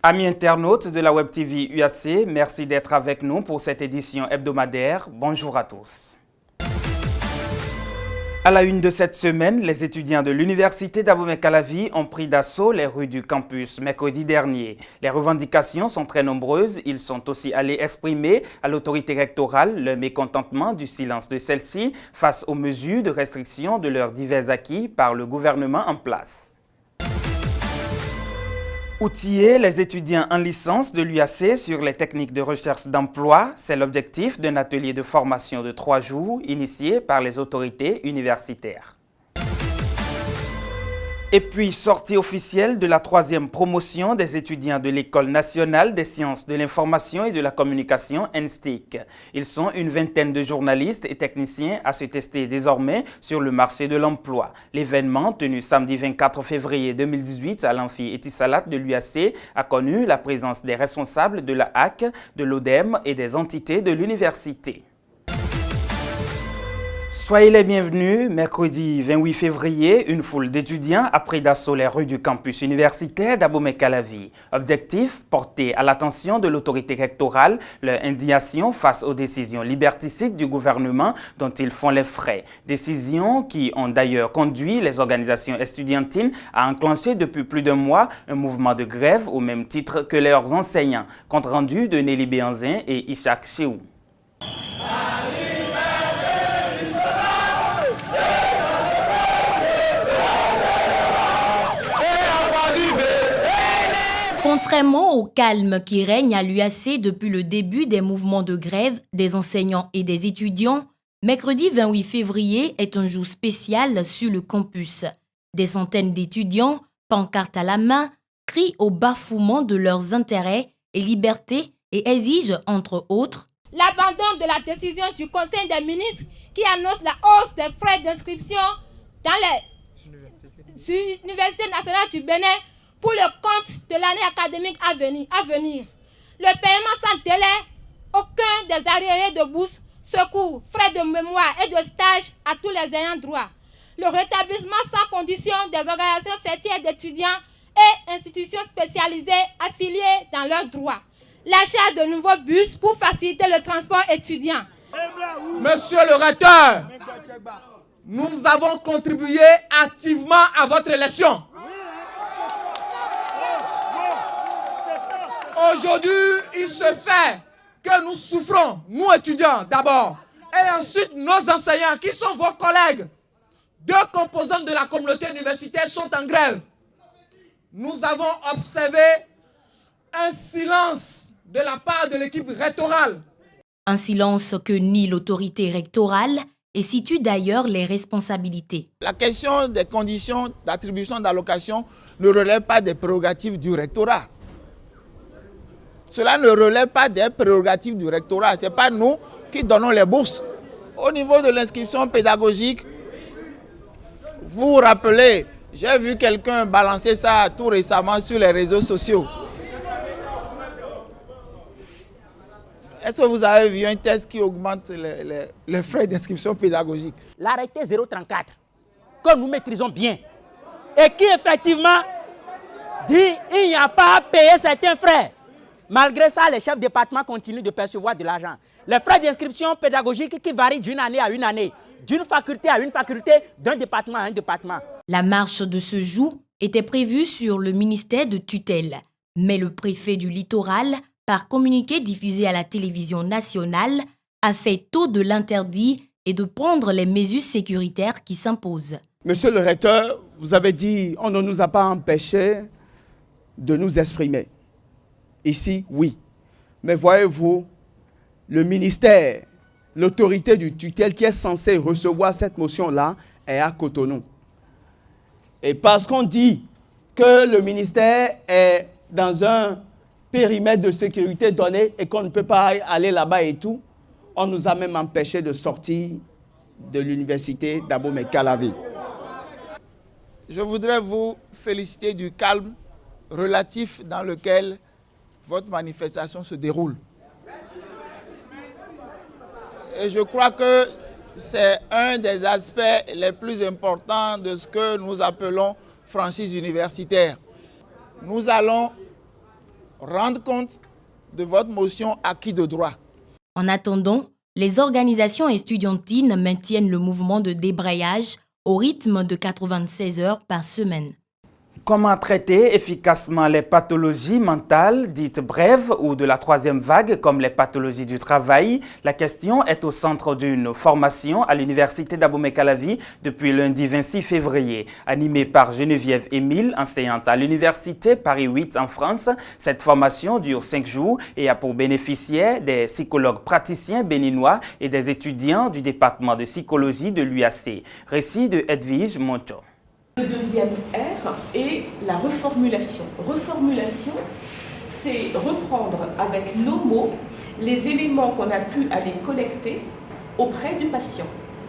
Amis internautes de la Web TV UAC, merci d'être avec nous pour cette édition hebdomadaire. Bonjour à tous. À la une de cette semaine, les étudiants de l'université d'Abomey-Calavi ont pris d'assaut les rues du campus mercredi dernier. Les revendications sont très nombreuses. Ils sont aussi allés exprimer à l'autorité rectorale le mécontentement du silence de celle-ci face aux mesures de restriction de leurs divers acquis par le gouvernement en place. Outiller les étudiants en licence de l'UAC sur les techniques de recherche d'emploi, c'est l'objectif d'un atelier de formation de 3 jours initié par les autorités universitaires. Et puis, sortie officielle de la 3e promotion des étudiants de l'École nationale des sciences de l'information et de la communication ENSTIC. Ils sont une vingtaine de journalistes et techniciens à se tester désormais sur le marché de l'emploi. L'événement, tenu samedi 24 février 2018 à l'amphi Etisalat de l'UAC, a connu la présence des responsables de la HAC, de l'ODEM et des entités de l'université. Soyez les bienvenus. Mercredi 28 février, une foule d'étudiants a pris d'assaut les rues du campus universitaire d'Abomey-Calavi. Objectif, porter à l'attention de l'autorité rectorale leur indignation face aux décisions liberticides du gouvernement dont ils font les frais. Décisions qui ont d'ailleurs conduit les organisations estudiantines à enclencher depuis plus d'un mois un mouvement de grève au même titre que leurs enseignants. Compte rendu de Nelly Béanzin et Ishak Cheou. Contrairement au calme qui règne à l'UAC depuis le début des mouvements de grève des enseignants et des étudiants, mercredi 28 février est un jour spécial sur le campus. Des centaines d'étudiants, pancartes à la main, crient au bafouement de leurs intérêts et libertés et exigent, entre autres, l'abandon de la décision du Conseil des ministres qui annonce la hausse des frais d'inscription dans les universités nationales du Bénin pour le compte de l'année académique à venir. Le paiement sans délai, aucun des arriérés de bourse, secours, frais de mémoire et de stage à tous les ayants droit. Le rétablissement sans condition des organisations fêtières d'étudiants et institutions spécialisées affiliées dans leurs droits. L'achat de nouveaux bus pour faciliter le transport étudiant. Monsieur le recteur, nous avons contribué activement à votre élection. Aujourd'hui, il se fait que nous souffrons, nous étudiants d'abord, et ensuite nos enseignants qui sont vos collègues. 2 composantes de la communauté universitaire sont en grève. Nous avons observé un silence de la part de l'équipe rectorale. Un silence que nie l'autorité rectorale et situe d'ailleurs les responsabilités. La question des conditions d'attribution d'allocation ne relève pas des prérogatives du rectorat. Cela ne relève pas des prérogatives du rectorat. Ce n'est pas nous qui donnons les bourses. Au niveau de l'inscription pédagogique, vous vous rappelez, j'ai vu quelqu'un balancer ça tout récemment sur les réseaux sociaux. Est-ce que vous avez vu un test qui augmente les frais d'inscription pédagogique? L'arrêté 034, que nous maîtrisons bien, et qui effectivement dit qu'il n'y a pas à payer certains frais. Malgré ça, les chefs de département continuent de percevoir de l'argent. Les frais d'inscription pédagogique qui varient d'une année à une année, d'une faculté à une faculté, d'un département à un département. La marche de ce jour était prévue sur le ministère de tutelle, mais le préfet du littoral, par communiqué diffusé à la télévision nationale, a fait taux de l'interdit et de prendre les mesures sécuritaires qui s'imposent. Monsieur le recteur, vous avez dit on ne nous a pas empêchés de nous exprimer. Ici, oui. Mais voyez-vous, le ministère, l'autorité du tutelle qui est censée recevoir cette motion-là est à Cotonou. Et parce qu'on dit que le ministère est dans un périmètre de sécurité donné et qu'on ne peut pas aller là-bas et tout, on nous a même empêché de sortir de l'université d'Abomey-Calavi. Je voudrais vous féliciter du calme relatif dans lequel votre manifestation se déroule. Et je crois que c'est un des aspects les plus importants de ce que nous appelons franchise universitaire. Nous allons rendre compte de votre motion acquis de droit. En attendant, les organisations estudiantines maintiennent le mouvement de débrayage au rythme de 96 heures par semaine. Comment traiter efficacement les pathologies mentales dites brèves ou de la troisième vague comme les pathologies du travail? La question est au centre d'une formation à l'université d'Abomey-Calavi depuis lundi 26 février. Animée par Geneviève Émile, enseignante à l'université Paris 8 en France, cette formation dure 5 jours et a pour bénéficiaires des psychologues praticiens béninois et des étudiants du département de psychologie de l'UAC. Récit de Edwige Monto. Le deuxième R est la reformulation. Reformulation, c'est reprendre avec nos mots les éléments qu'on a pu aller collecter auprès du patient.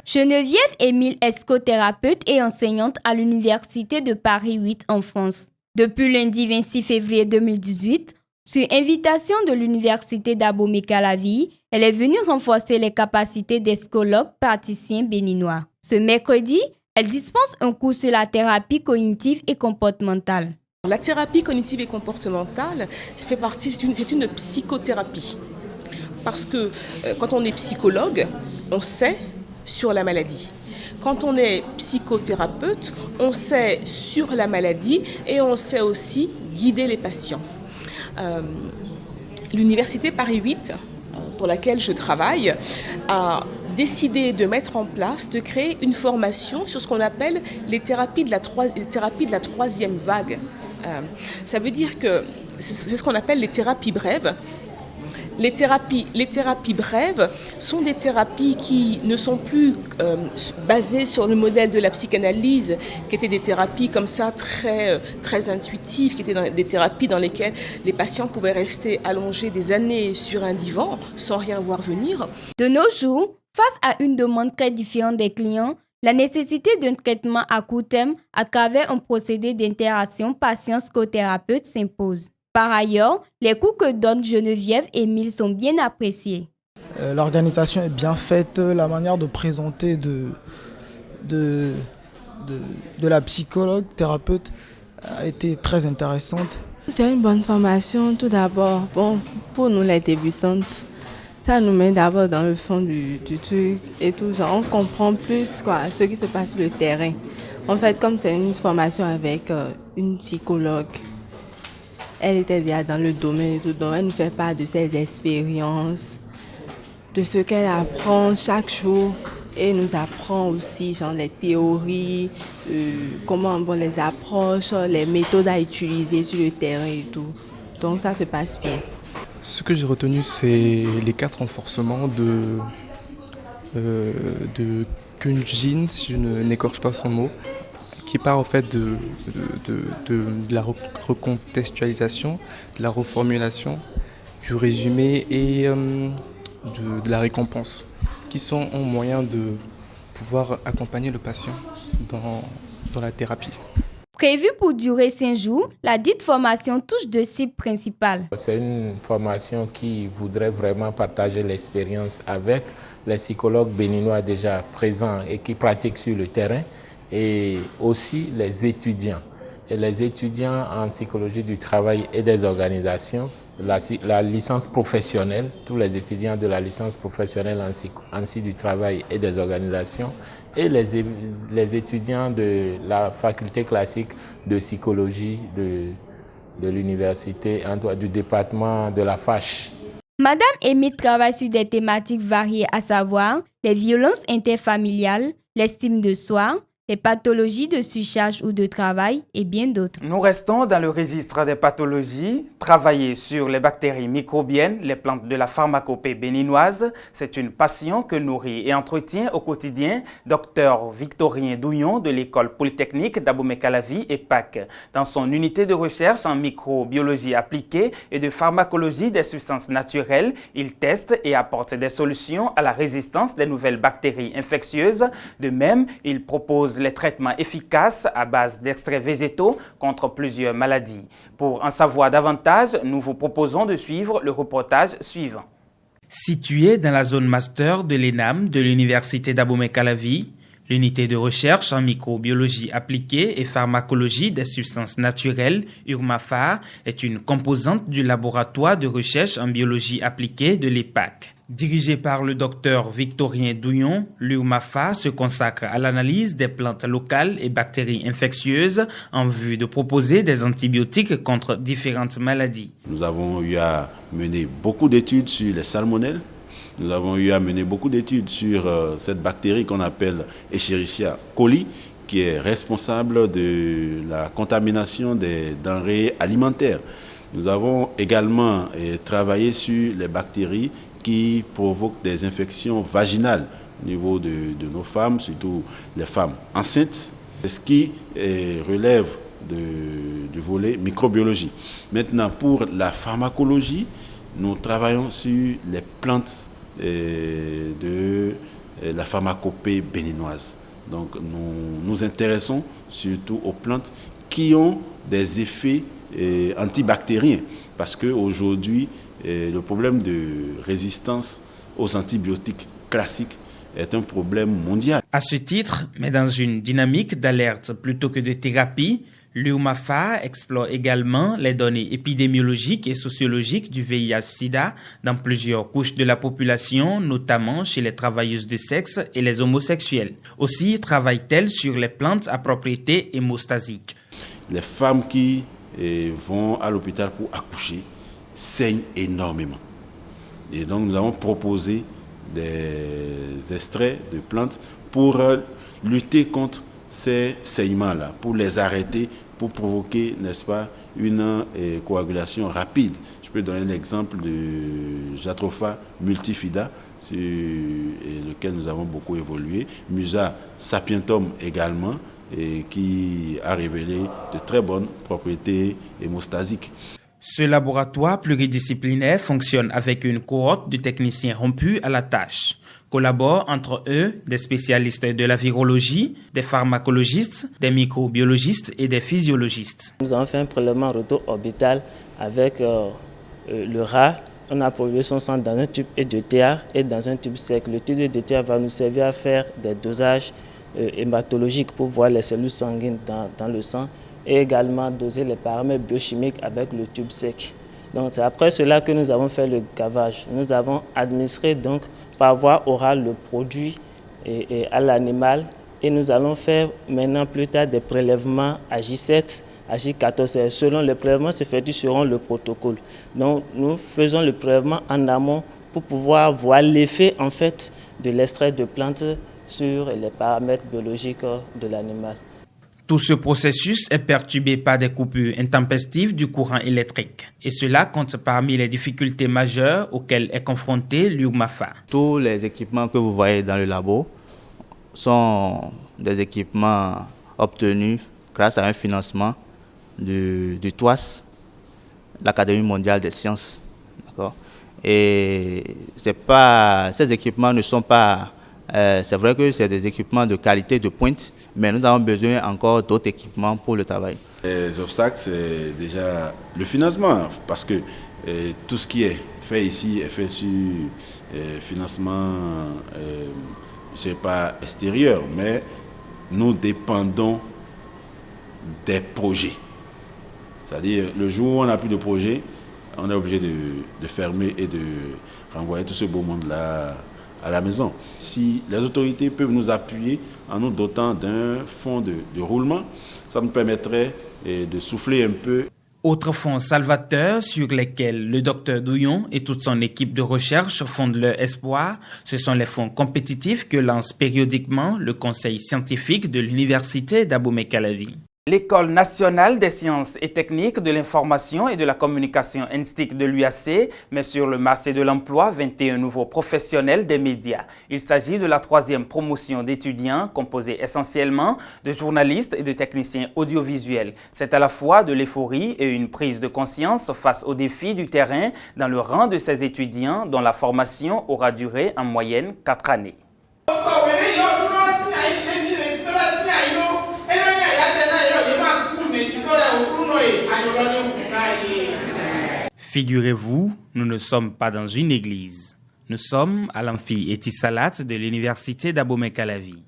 Geneviève Émile est psychothérapeute et enseignante à l'université de Paris 8 en France. Depuis lundi 26 février 2018, sur invitation de l'université d'Abomey-Calavi, elle est venue renforcer les capacités des psychologues praticiens béninois. Ce mercredi, elle dispense un cours sur la thérapie cognitive et comportementale. La thérapie cognitive et comportementale fait partie, c'est une psychothérapie. Parce que quand on est psychologue, on sait sur la maladie. Quand on est psychothérapeute, on sait sur la maladie et on sait aussi guider les patients. L'université Paris 8, pour laquelle je travaille, a décidé de mettre en place, de créer une formation sur ce qu'on appelle les thérapies de la troisième vague. Ça veut dire que c'est ce qu'on appelle les thérapies brèves. Les thérapies brèves sont des thérapies qui ne sont plus basées sur le modèle de la psychanalyse, qui étaient des thérapies comme ça très intuitives, qui étaient des thérapies dans lesquelles les patients pouvaient rester allongés des années sur un divan sans rien voir venir. De nos jours, face à une demande très différente des clients, la nécessité d'un traitement à court terme à travers un procédé d'interaction patient-psychothérapeute s'impose. Par ailleurs, les cours que donne Geneviève Émile sont bien appréciés. L'organisation est bien faite, la manière de présenter de la psychologue, thérapeute a été très intéressante. C'est une bonne formation tout d'abord. Bon, pour nous les débutantes, ça nous met d'abord dans le fond du truc et tout. Genre, on comprend plus ce qui se passe sur le terrain. En fait, comme c'est une formation avec une psychologue, elle était déjà dans le domaine et tout, donc elle nous fait part de ses expériences, de ce qu'elle apprend chaque jour et nous apprend aussi genre, les théories, comment on les approche, les méthodes à utiliser sur le terrain et tout. Donc ça se passe bien. Ce que j'ai retenu, c'est les 4 renforcements de Kunjin, si je n'écorche pas son mot, qui part en fait de la recontextualisation, de la reformulation, du résumé et de la récompense, qui sont un moyen de pouvoir accompagner le patient dans la thérapie. Prévue pour durer 5 jours, la dite formation touche 2 cibles principales. C'est une formation qui voudrait vraiment partager l'expérience avec les psychologues béninois déjà présents et qui pratiquent sur le terrain, et aussi les étudiants. Et les étudiants en psychologie du travail et des organisations, la licence professionnelle, tous les étudiants de la licence professionnelle en psy du travail et des organisations, et les étudiants de la faculté classique de psychologie de l'université, du département de la FACH. Madame Émile travaille sur des thématiques variées, à savoir les violences interfamiliales, l'estime de soi, les pathologies de surcharge ou de travail et bien d'autres. Nous restons dans le registre des pathologies. Travailler sur les bactéries microbiennes, les plantes de la pharmacopée béninoise, c'est une passion que nourrit et entretient au quotidien Dr Victorien Douillon de l'école polytechnique d'Abomey-Calavi et PAC. Dans son unité de recherche en microbiologie appliquée et de pharmacologie des substances naturelles, il teste et apporte des solutions à la résistance des nouvelles bactéries infectieuses. De même, il propose les traitements efficaces à base d'extraits végétaux contre plusieurs maladies. Pour en savoir davantage, nous vous proposons de suivre le reportage suivant. Situé dans la zone master de l'ENAM de l'université d'Abomey-Calavi, L'unité de recherche en microbiologie appliquée et pharmacologie des substances naturelles, URMAPHAR, est une composante du laboratoire de recherche en biologie appliquée de l'EPAC. Dirigé par le docteur Victorien Douillon, l'URMAPHAR se consacre à l'analyse des plantes locales et bactéries infectieuses en vue de proposer des antibiotiques contre différentes maladies. Nous avons eu à mener beaucoup d'études sur les salmonelles. Nous avons eu à mener beaucoup d'études sur cette bactérie qu'on appelle Escherichia coli, qui est responsable de la contamination des denrées alimentaires. Nous avons également travaillé sur les bactéries qui provoquent des infections vaginales au niveau de nos femmes, surtout les femmes enceintes, ce qui relève du volet microbiologie. Maintenant, pour la pharmacologie, nous travaillons sur les plantes de la pharmacopée béninoise. Donc nous nous intéressons surtout aux plantes qui ont des effets antibactériens, parce qu'aujourd'hui, le problème de résistance aux antibiotiques classiques est un problème mondial. À ce titre, mais dans une dynamique d'alerte plutôt que de thérapie, l'URMAPHAR explore également les données épidémiologiques et sociologiques du VIH-Sida dans plusieurs couches de la population, notamment chez les travailleuses de sexe et les homosexuels. Aussi travaille-t-elle sur les plantes à propriété hémostasique. Les femmes qui vont à l'hôpital pour accoucher saignent énormément. Et donc nous avons proposé des extraits de plantes pour lutter contre ces saignements-là, pour les arrêter, pour provoquer, n'est-ce pas, une coagulation rapide. Je peux donner l'exemple de Jatropha multifida, sur lequel nous avons beaucoup évolué, Musa sapientum également, et qui a révélé de très bonnes propriétés hémostasiques. Ce laboratoire pluridisciplinaire fonctionne avec une cohorte de techniciens rompus à la tâche. Collaborent entre eux des spécialistes de la virologie, des pharmacologistes, des microbiologistes et des physiologistes. Nous avons fait un prélèvement roto-orbital avec le rat. On a prélèvé son sang dans un tube EDTA et dans un tube sec. Le tube EDTA va nous servir à faire des dosages hématologiques pour voir les cellules sanguines dans le sang, et également doser les paramètres biochimiques avec le tube sec. Donc c'est après cela que nous avons fait le gavage. Nous avons administré donc par voie orale le produit à l'animal, et nous allons faire maintenant plus tard des prélèvements à J7, à J14. Selon les prélèvements s'effectuent selon le protocole. Donc nous faisons le prélèvement en amont pour pouvoir voir l'effet en fait de l'extrait de plantes sur les paramètres biologiques de l'animal. Tout ce processus est perturbé par des coupures intempestives du courant électrique. Et cela compte parmi les difficultés majeures auxquelles est confronté l'URMAPHAR. Tous les équipements que vous voyez dans le labo sont des équipements obtenus grâce à un financement du TWAS, l'Académie mondiale des sciences. D'accord ? Et ces équipements ne sont pas... c'est vrai que c'est des équipements de qualité de pointe, mais nous avons besoin encore d'autres équipements pour le travail. Les obstacles, c'est déjà le financement, parce que tout ce qui est fait ici est fait sur financement, je ne sais pas extérieur, mais nous dépendons des projets. C'est-à-dire, le jour où on n'a plus de projet, on est obligé de fermer et de renvoyer tout ce beau monde-là à la maison. Si les autorités peuvent nous appuyer en nous dotant d'un fonds de roulement, ça nous permettrait de souffler un peu. Autres fonds salvateurs sur lesquels le docteur Douillon et toute son équipe de recherche fondent leur espoir, ce sont les fonds compétitifs que lance périodiquement le Conseil scientifique de l'Université d'Abomey-Calavi. L'École nationale des sciences et techniques de l'information et de la communication INSTIC de l'UAC met sur le marché de l'emploi 21 nouveaux professionnels des médias. Il s'agit de la 3e promotion d'étudiants composée essentiellement de journalistes et de techniciens audiovisuels. C'est à la fois de l'euphorie et une prise de conscience face aux défis du terrain dans le rang de ces étudiants dont la formation aura duré en moyenne 4 années. Figurez-vous, nous ne sommes pas dans une église. Nous sommes à l'amphi Etisalat de l'Université d'Abomey-Calavi.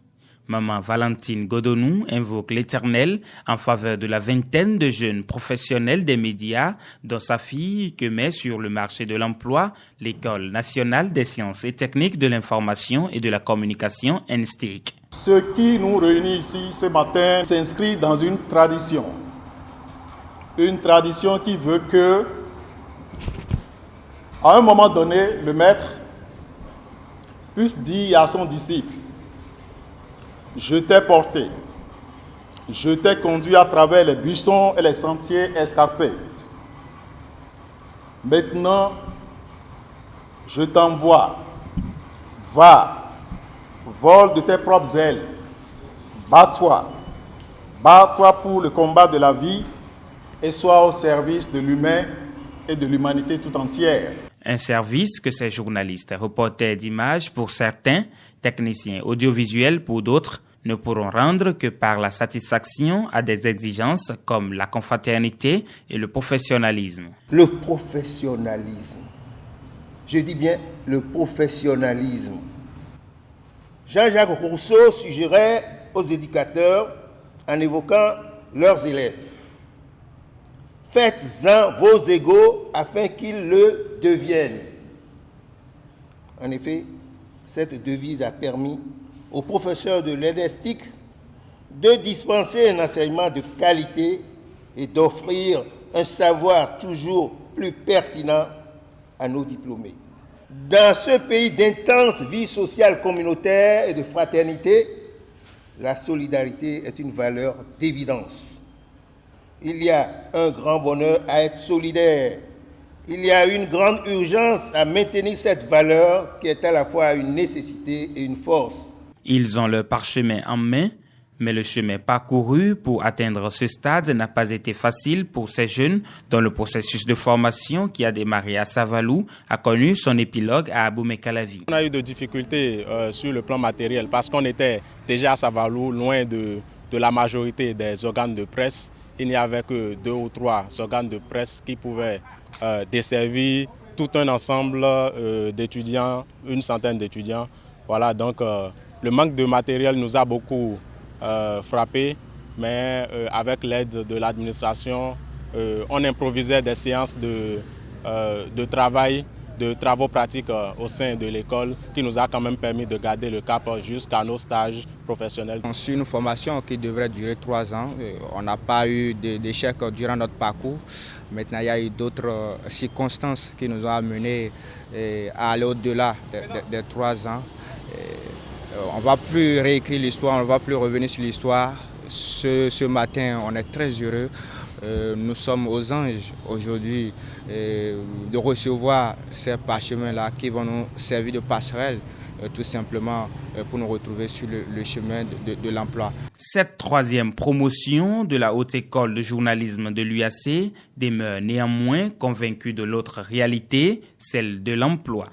Maman Valentine Godonou invoque l'Éternel en faveur de la vingtaine de jeunes professionnels des médias, dont sa fille que met sur le marché de l'emploi l'École nationale des sciences et techniques de l'information et de la communication ENSTIC. Ce qui nous réunit ici ce matin s'inscrit dans une tradition qui veut que, à un moment donné, le maître puisse dire à son disciple: je t'ai porté, je t'ai conduit à travers les buissons et les sentiers escarpés. Maintenant, je t'envoie, va, vole de tes propres ailes, bats-toi pour le combat de la vie et sois au service de l'humain et de l'humanité tout entière. Un service que ces journalistes, reporters d'images pour certains, techniciens audiovisuels pour d'autres, ne pourront rendre que par la satisfaction à des exigences comme la confraternité et le professionnalisme. Le professionnalisme. Je dis bien le professionnalisme. Jean-Jacques Rousseau suggérait aux éducateurs, en évoquant leurs élèves: faites-en vos égaux afin qu'ils le deviennent. En effet, cette devise a permis aux professeurs de l'ENSTIC de dispenser un enseignement de qualité et d'offrir un savoir toujours plus pertinent à nos diplômés. Dans ce pays d'intense vie sociale communautaire et de fraternité, la solidarité est une valeur d'évidence. Il y a un grand bonheur à être solidaire. Il y a une grande urgence à maintenir cette valeur qui est à la fois une nécessité et une force. Ils ont leur parchemin en main, mais le chemin parcouru pour atteindre ce stade n'a pas été facile pour ces jeunes dont le processus de formation qui a démarré à Savalou a connu son épilogue à Abomey-Calavi. On a eu des difficultés sur le plan matériel parce qu'on était déjà à Savalou, loin de la majorité des organes de presse. Il n'y avait que 2 ou 3 organes de presse qui pouvaient desservir tout un ensemble d'étudiants, une centaine d'étudiants. Voilà, donc le manque de matériel nous a beaucoup frappé, mais avec l'aide de l'administration, on improvisait des séances de travail, de travaux pratiques au sein de l'école qui nous a quand même permis de garder le cap jusqu'à nos stages professionnels. C'est une formation qui devrait durer 3 ans. On n'a pas eu d'échec durant notre parcours. Maintenant, il y a eu d'autres circonstances qui nous ont amenés à aller au-delà des 3 ans. On ne va plus réécrire l'histoire, on ne va plus revenir sur l'histoire. Ce matin, on est très heureux. Nous sommes aux anges aujourd'hui de recevoir ces parchemins-là qui vont nous servir de passerelle tout simplement pour nous retrouver sur le chemin de l'emploi. Cette 3e promotion de la Haute École de journalisme de l'UAC demeure néanmoins convaincue de l'autre réalité, celle de l'emploi.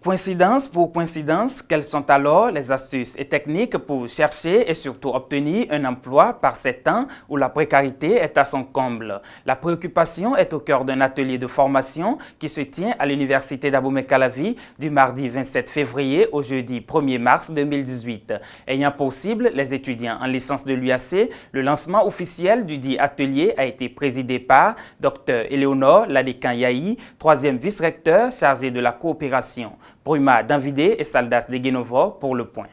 Coïncidence pour coïncidence, quelles sont alors les astuces et techniques pour chercher et surtout obtenir un emploi par ces temps où la précarité est à son comble? La préoccupation est au cœur d'un atelier de formation qui se tient à l'Université d'Abomey-Calavi du mardi 27 février au jeudi 1er mars 2018. Ayant pour cible les étudiants en licence de l'UAC, le lancement officiel du dit atelier a été présidé par Dr Éléonore Ladékan-Yahi, 3e vice-recteur chargé de la coopération. Bruma Danvidé et Saldas de Guénovo pour le point.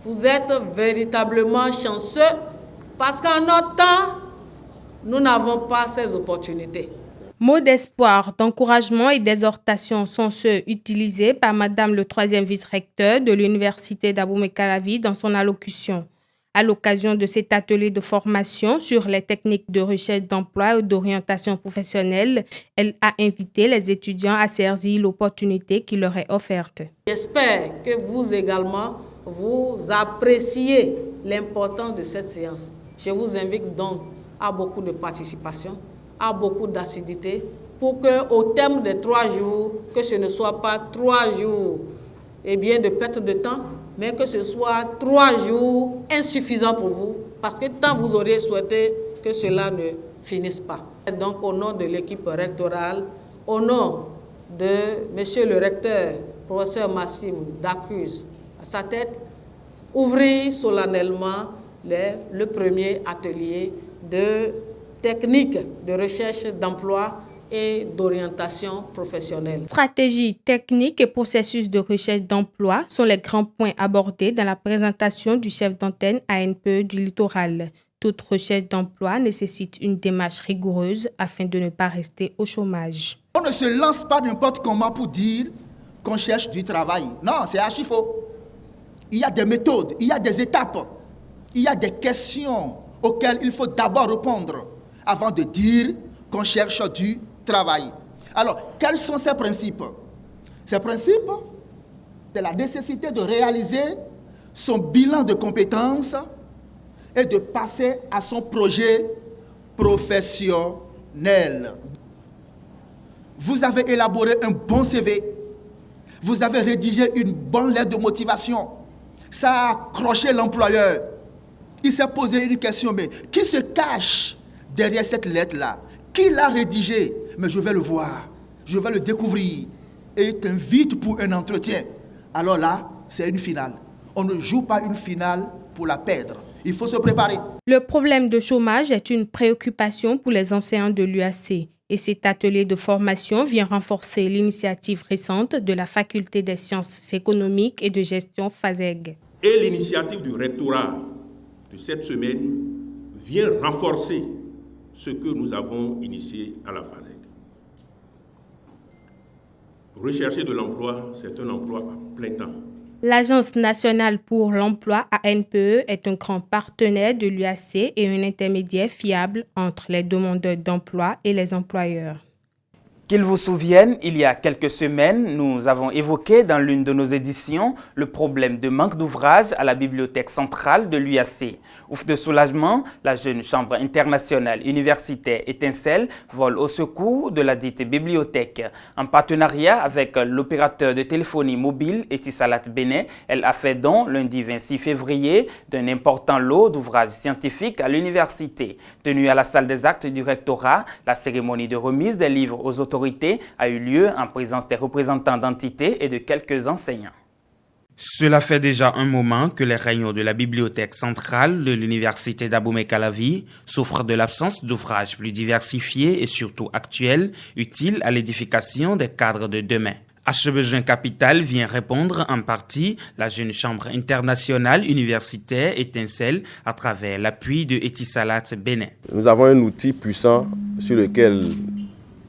Vous êtes véritablement chanceux parce qu'en notre temps, nous n'avons pas ces opportunités. Mots d'espoir, d'encouragement et d'exhortation sont ceux utilisés par Madame le 3e vice-recteur de l'Université d'Abomey-Calavi dans son allocution. À l'occasion de cet atelier de formation sur les techniques de recherche d'emploi et d'orientation professionnelle, elle a invité les étudiants à saisir l'opportunité qui leur est offerte. J'espère que vous également, vous appréciez l'importance de cette séance. Je vous invite donc à beaucoup de participation, à beaucoup d'assiduité, pour qu'au terme des 3 jours, que ce ne soit pas 3 jours de perte de temps, mais que ce soit 3 jours insuffisants pour vous, parce que tant vous auriez souhaité que cela ne finisse pas. Donc au nom de l'équipe rectorale, au nom de Monsieur le recteur, professeur Massime Dacruz, à sa tête, ouvrir solennellement le premier atelier de technique de recherche d'emploi et d'orientation professionnelle. Stratégie, technique et processus de recherche d'emploi sont les grands points abordés dans la présentation du chef d'antenne ANPE du littoral. Toute recherche d'emploi nécessite une démarche rigoureuse afin de ne pas rester au chômage. On ne se lance pas n'importe comment pour dire qu'on cherche du travail. Non, c'est archi faux. Il y a des méthodes, il y a des étapes, il y a des questions auxquelles il faut d'abord répondre avant de dire qu'on cherche du travail. Alors, quels sont ces principes? Ces principes, c'est la nécessité de réaliser son bilan de compétences et de passer à son projet professionnel. Vous avez élaboré un bon CV, vous avez rédigé une bonne lettre de motivation, ça a accroché l'employeur. Il s'est posé une question, mais qui se cache derrière cette lettre-là? Qui l'a rédigée? Mais je vais le voir, je vais le découvrir et t'invite pour un entretien. Alors là, c'est une finale. On ne joue pas une finale pour la perdre. Il faut se préparer. Le problème de chômage est une préoccupation pour les enseignants de l'UAC. Et cet atelier de formation vient renforcer l'initiative récente de la Faculté des sciences économiques et de gestion FASEG. Et l'initiative du rectorat de cette semaine vient renforcer ce que nous avons initié à la FASEG. Rechercher de l'emploi, c'est un emploi à plein temps. L'Agence nationale pour l'emploi ANPE est un grand partenaire de l'UAC et un intermédiaire fiable entre les demandeurs d'emploi et les employeurs. Qu'ils vous souviennent, il y a quelques semaines, nous avons évoqué dans l'une de nos éditions le problème de manque d'ouvrage à la bibliothèque centrale de l'UAC. Ouf de soulagement, la jeune chambre internationale universitaire Étincelle vole au secours de la dite bibliothèque. En partenariat avec l'opérateur de téléphonie mobile Etisalat Bénin, elle a fait don lundi 26 février d'un important lot d'ouvrages scientifiques à l'université. Tenue à la salle des actes du rectorat, la cérémonie de remise des livres aux autorités a eu lieu en présence des représentants d'entités et de quelques enseignants. Cela fait déjà un moment que les réunions de la bibliothèque centrale de l'université d'Abomey-Calavi souffrent de l'absence d'ouvrages plus diversifiés et surtout actuels, utiles à l'édification des cadres de demain. À ce besoin capital vient répondre en partie la jeune chambre internationale universitaire Étincelle à travers l'appui de Etisalat Bénin. Nous avons un outil puissant sur lequel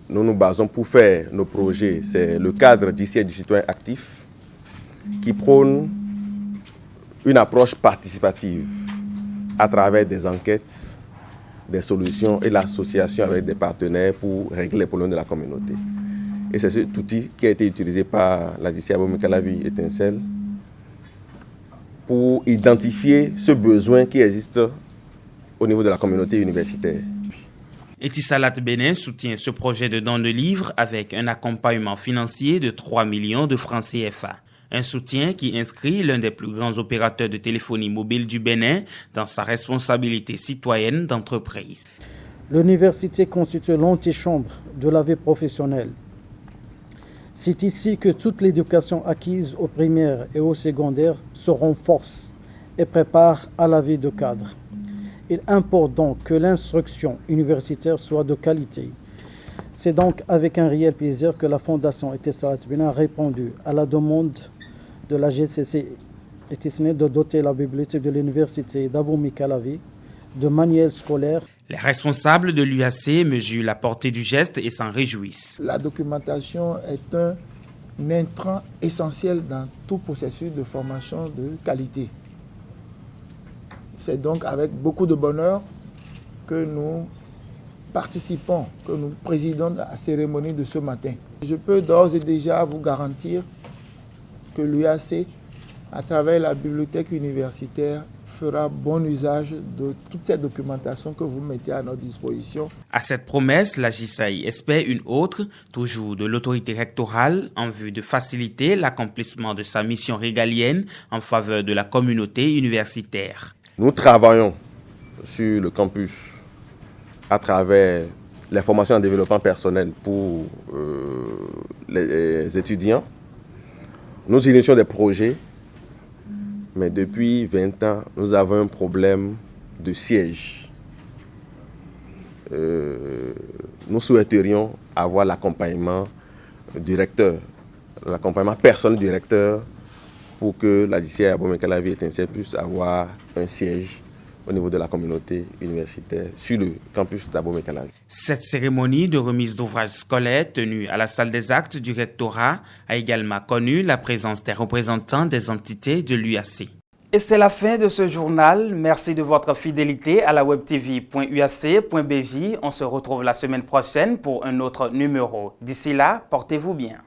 nous nous basons pour faire nos projets. C'est le cadre d'ICI du citoyen actif qui prône une approche participative à travers des enquêtes, des solutions et l'association avec des partenaires pour régler les problèmes de la communauté. Et c'est cet outil qui a été utilisé par la DICI Abomey-Calavi Étincelle pour identifier ce besoin qui existe au niveau de la communauté universitaire. Etisalat Bénin soutient ce projet de don de livres avec un accompagnement financier de 3 millions de francs CFA. Un soutien qui inscrit l'un des plus grands opérateurs de téléphonie mobile du Bénin dans sa responsabilité citoyenne d'entreprise. L'université constitue l'antichambre de la vie professionnelle. C'est ici que toute l'éducation acquise au primaire et au secondaire se renforce et prépare à la vie de cadre. Il importe donc que l'instruction universitaire soit de qualité. C'est donc avec un réel plaisir que la Fondation Etisalat Bénin a répondu à la demande de la GCC Etisalat de doter la bibliothèque de l'université d'Abomey-Calavi de manuels scolaires. Les responsables de l'UAC mesurent la portée du geste et s'en réjouissent. La documentation est un intrant essentiel dans tout processus de formation de qualité. C'est donc avec beaucoup de bonheur que nous participons, que nous présidons à la cérémonie de ce matin. Je peux d'ores et déjà vous garantir que l'UAC, à travers la bibliothèque universitaire, fera bon usage de toute cette documentation que vous mettez à notre disposition. À cette promesse, la JSAI espère une autre, toujours de l'autorité rectorale, en vue de faciliter l'accomplissement de sa mission régalienne en faveur de la communauté universitaire. Nous travaillons sur le campus à travers les formations en développement personnel pour les étudiants. Nous initions des projets mais depuis 20 ans, nous avons un problème de siège. Nous souhaiterions avoir l'accompagnement du recteur, l'accompagnement personnel du recteur pour que la lycée Abomey-Calavi Étincelle puisse avoir un siège au niveau de la communauté universitaire sur le campus d'Abomey-Calavi. Cette cérémonie de remise d'ouvrages scolaires tenue à la salle des actes du rectorat a également connu la présence des représentants des entités de l'UAC. Et c'est la fin de ce journal. Merci de votre fidélité à la webtv.uac.bj. On se retrouve la semaine prochaine pour un autre numéro. D'ici là, portez-vous bien.